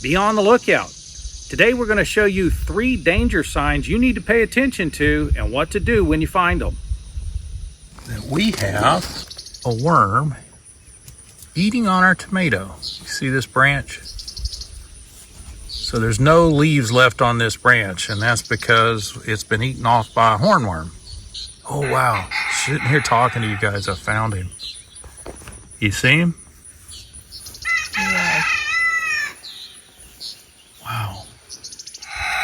Be on the lookout. Today we're going to show you 3 danger signs you need to pay attention to and what to do when you find them. We have a worm eating on our tomato. You see this branch? So there's no leaves left on this branch, and that's because it's been eaten off by a hornworm. Oh wow, sitting here talking to you guys, I found him. You see him? Yeah. Wow.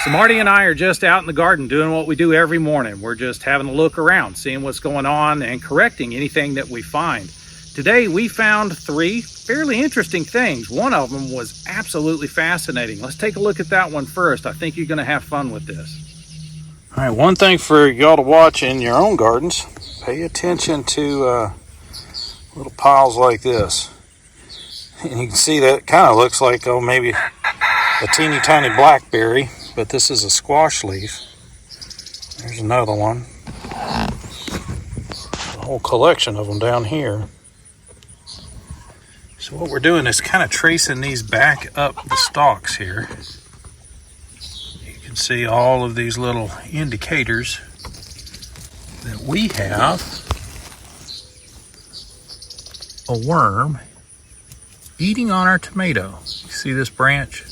So Marty and I are just out in the garden doing what we do every morning. We're just having a look around, seeing what's going on and correcting anything that we find. Today we found 3 fairly interesting things. One of them was absolutely fascinating. Let's take a look at that one first. I think you're going to have fun with this. All right, one thing for y'all to watch in your own gardens, pay attention to little piles like this. And you can see that kind of looks like, oh, maybe a teeny tiny blackberry, but this is a squash leaf. There's another one. A whole collection of them down here. So what we're doing is kind of tracing these back up the stalks here. You can see all of these little indicators that we have a worm eating on our tomato. You see this branch?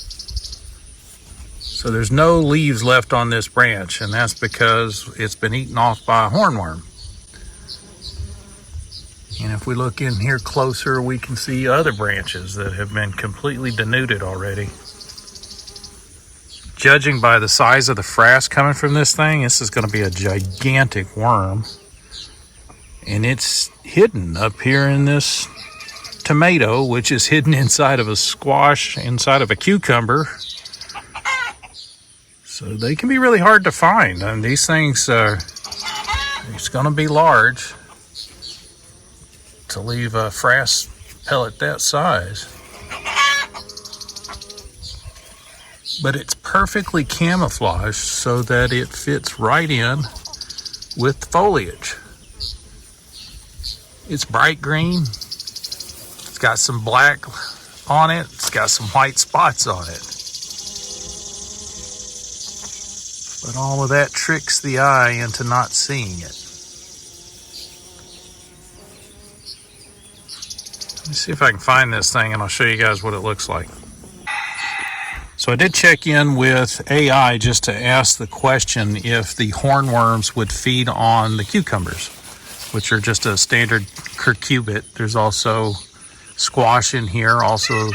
So there's no leaves left on this branch, and that's because it's been eaten off by a hornworm. And if we look in here closer, we can see other branches that have been completely denuded already. Judging by the size of the frass coming from this thing, this is going to be a gigantic worm. And it's hidden up here in this tomato, which is hidden inside of a squash, inside of a cucumber. So they can be really hard to find. And these things are, it's going to be large to leave a frass pellet that size. But it's perfectly camouflaged so that it fits right in with foliage. It's bright green. It's got some black on it. It's got some white spots on it. But all of that tricks the eye into not seeing it. Let me see if I can find this thing and I'll show you guys what it looks like. So I did check in with AI just to ask the question if the hornworms would feed on the cucumbers, which are just a standard curcubit. There's also squash in here, also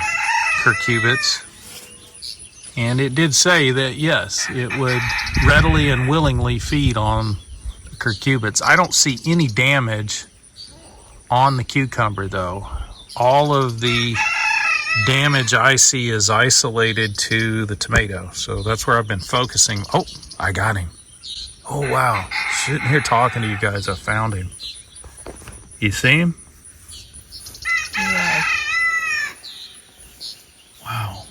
curcubits. And it did say that yes, it would readily and willingly feed on the curcubits. I don't see any damage on the cucumber though. All of the damage I see is isolated to the tomato. So that's where I've been focusing. Oh, I got him. Oh, wow. Sitting here talking to you guys, I found him. You see him? Yeah. Wow.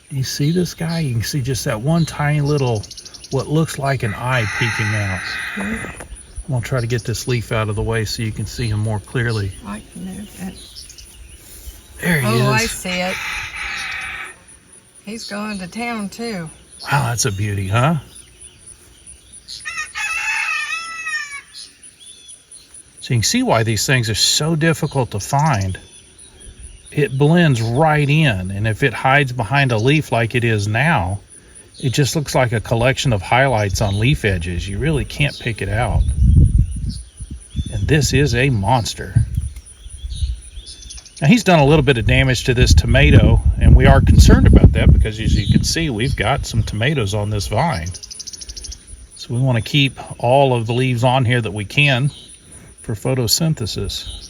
You see this guy? You can see just that one tiny little, what looks like an eye peeking out. I'm going to try to get this leaf out of the way so you can see him more clearly. I can move it. There he is. Oh, I see it. He's going to town too. Wow, that's a beauty, huh? So you can see why these things are so difficult to find. It blends right in, and if it hides behind a leaf like it is now, it just looks like a collection of highlights on leaf edges. You really can't pick it out. And this is a monster. Now he's done a little bit of damage to this tomato, and we are concerned about that because as you can see, we've got some tomatoes on this vine. So we want to keep all of the leaves on here that we can for photosynthesis.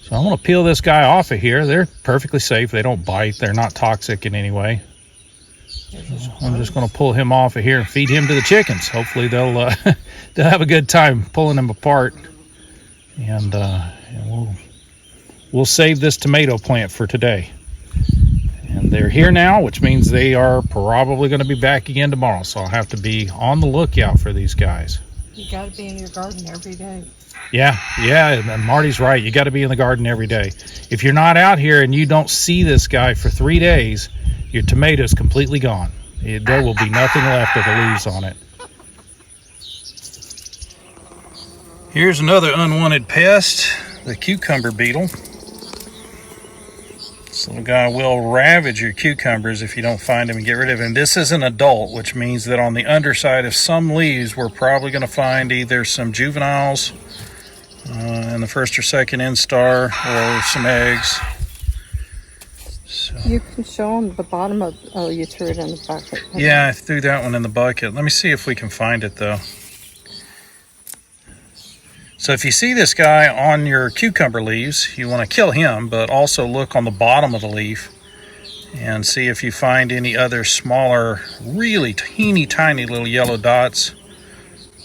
So I'm going to peel this guy off of here. They're perfectly safe. They don't bite. They're not toxic in any way. I'm just going to pull him off of here and feed him to the chickens. Hopefully they'll they'll have a good time pulling him apart. And we'll save this tomato plant for today. And they're here now, which means they are probably going to be back again tomorrow. So I'll have to be on the lookout for these guys. You got to be in your garden every day. Yeah, and Marty's right. You got to be in the garden every day. If you're not out here and you don't see this guy for 3 days, your tomato's completely gone. There will be nothing left of the leaves on it. Here's another unwanted pest, the cucumber beetle. This little guy will ravage your cucumbers if you don't find him and get rid of him. This is an adult, which means that on the underside of some leaves, we're probably going to find either some juveniles in the first or second instar, or some eggs. So, You can show them the bottom of, oh, you threw it in the bucket. yeah, I threw that one in the bucket. Let me see if we can find it though. So if you see this guy on your cucumber leaves, you want to kill him, but also look on the bottom of the leaf and see if you find any other smaller, really teeny tiny little yellow dots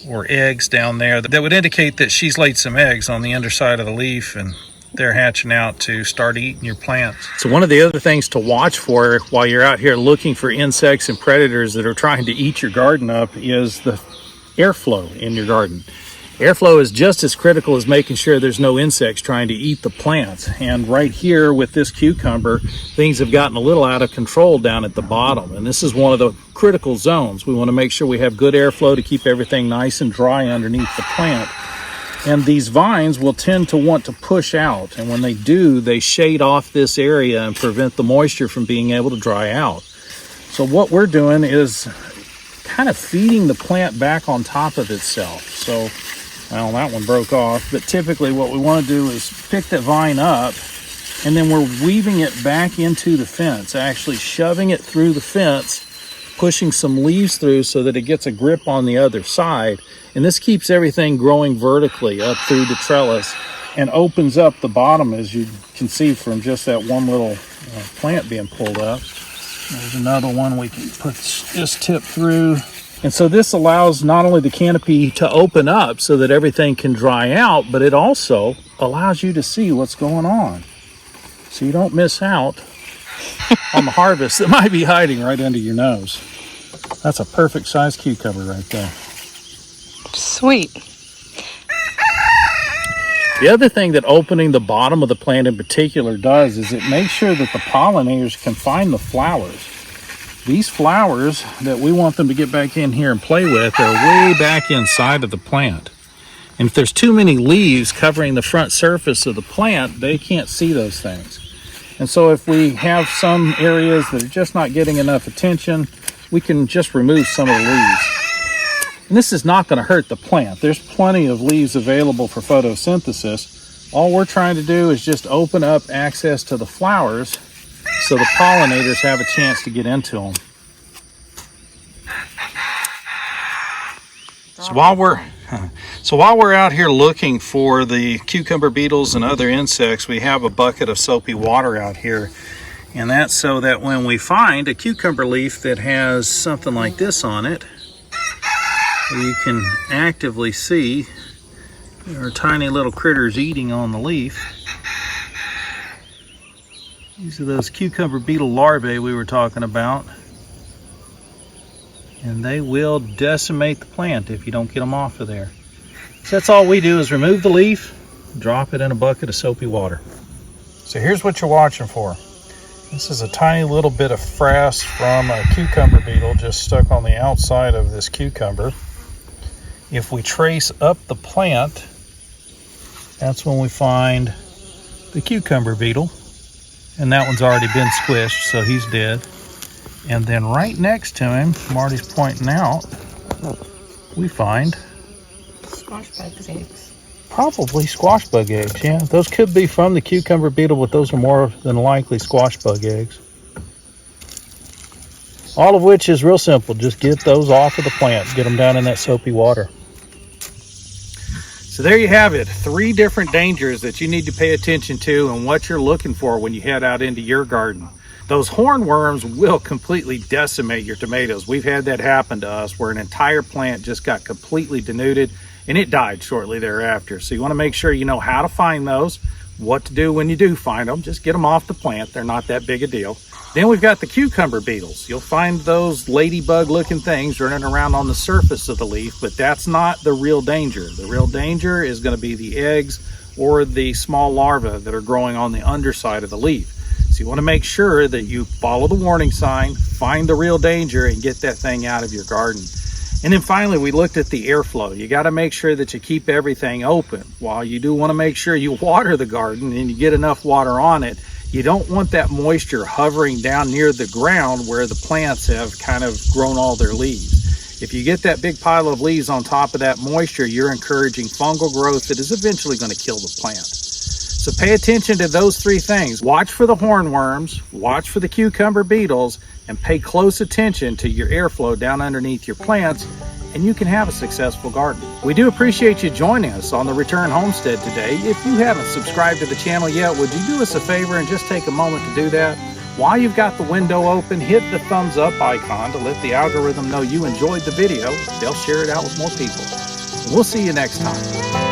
or eggs down there that would indicate that she's laid some eggs on the underside of the leaf and they're hatching out to start eating your plants. So one of the other things to watch for while you're out here looking for insects and predators that are trying to eat your garden up is the airflow in your garden. Airflow is just as critical as making sure there's no insects trying to eat the plants. And right here with this cucumber, things have gotten a little out of control down at the bottom. And this is one of the critical zones. We want to make sure we have good airflow to keep everything nice and dry underneath the plant. And these vines will tend to want to push out. And when they do, they shade off this area and prevent the moisture from being able to dry out. So what we're doing is kind of feeding the plant back on top of itself. So, well, that one broke off, but typically what we want to do is pick that vine up and then we're weaving it back into the fence, actually shoving it through the fence, pushing some leaves through so that it gets a grip on the other side. And this keeps everything growing vertically up through the trellis and opens up the bottom, as you can see from just that one little plant being pulled up. There's another one we can put this tip through. And so this allows not only the canopy to open up so that everything can dry out, but it also allows you to see what's going on. So you don't miss out on the harvest that might be hiding right under your nose. That's a perfect size cucumber right there. Sweet. The other thing that opening the bottom of the plant in particular does is it makes sure that the pollinators can find the flowers. These flowers that we want them to get back in here and play with are way back inside of the plant. And if there's too many leaves covering the front surface of the plant, they can't see those things. And so if we have some areas that are just not getting enough attention, we can just remove some of the leaves. And this is not going to hurt the plant. There's plenty of leaves available for photosynthesis. All we're trying to do is just open up access to the flowers so the pollinators have a chance to get into them. So while we're out here looking for the cucumber beetles and other insects, we have a bucket of soapy water out here. And that's so that when we find a cucumber leaf that has something like this on it, you can actively see there are tiny little critters eating on the leaf. These are those cucumber beetle larvae we were talking about. And they will decimate the plant if you don't get them off of there. So that's all we do is remove the leaf, drop it in a bucket of soapy water. So here's what you're watching for. This is a tiny little bit of frass from a cucumber beetle just stuck on the outside of this cucumber. If we trace up the plant, that's when we find the cucumber beetle. And that one's already been squished, so he's dead. And then right next to him, Marty's pointing out, we find Squash bug eggs. probably squash bug eggs. Yeah, those could be from the cucumber beetle, but those are more than likely squash bug eggs. All of which is real simple. Just get those off of the plant, get them down in that soapy water. So there you have it, 3 different dangers that you need to pay attention to and what you're looking for when you head out into your garden. Those hornworms will completely decimate your tomatoes. We've had that happen to us where an entire plant just got completely denuded and it died shortly thereafter. So you want to make sure you know how to find those, what to do when you do find them. Just get them off the plant. They're not that big a deal. Then we've got the cucumber beetles. You'll find those ladybug looking things running around on the surface of the leaf, but that's not the real danger. The real danger is going to be the eggs or the small larvae that are growing on the underside of the leaf. So you want to make sure that you follow the warning sign, find the real danger, and get that thing out of your garden. And then finally, we looked at the airflow. You got to make sure that you keep everything open. While you do want to make sure you water the garden and you get enough water on it, you don't want that moisture hovering down near the ground where the plants have kind of grown all their leaves. If you get that big pile of leaves on top of that moisture, you're encouraging fungal growth that is eventually going to kill the plant. So pay attention to those three things. Watch for the hornworms, watch for the cucumber beetles, and pay close attention to your airflow down underneath your plants, and you can have a successful garden. We do appreciate you joining us on the Return Homestead today. If you haven't subscribed to the channel yet, would you do us a favor and just take a moment to do that? While you've got the window open, hit the thumbs up icon to let the algorithm know you enjoyed the video. They'll share it out with more people. And we'll see you next time.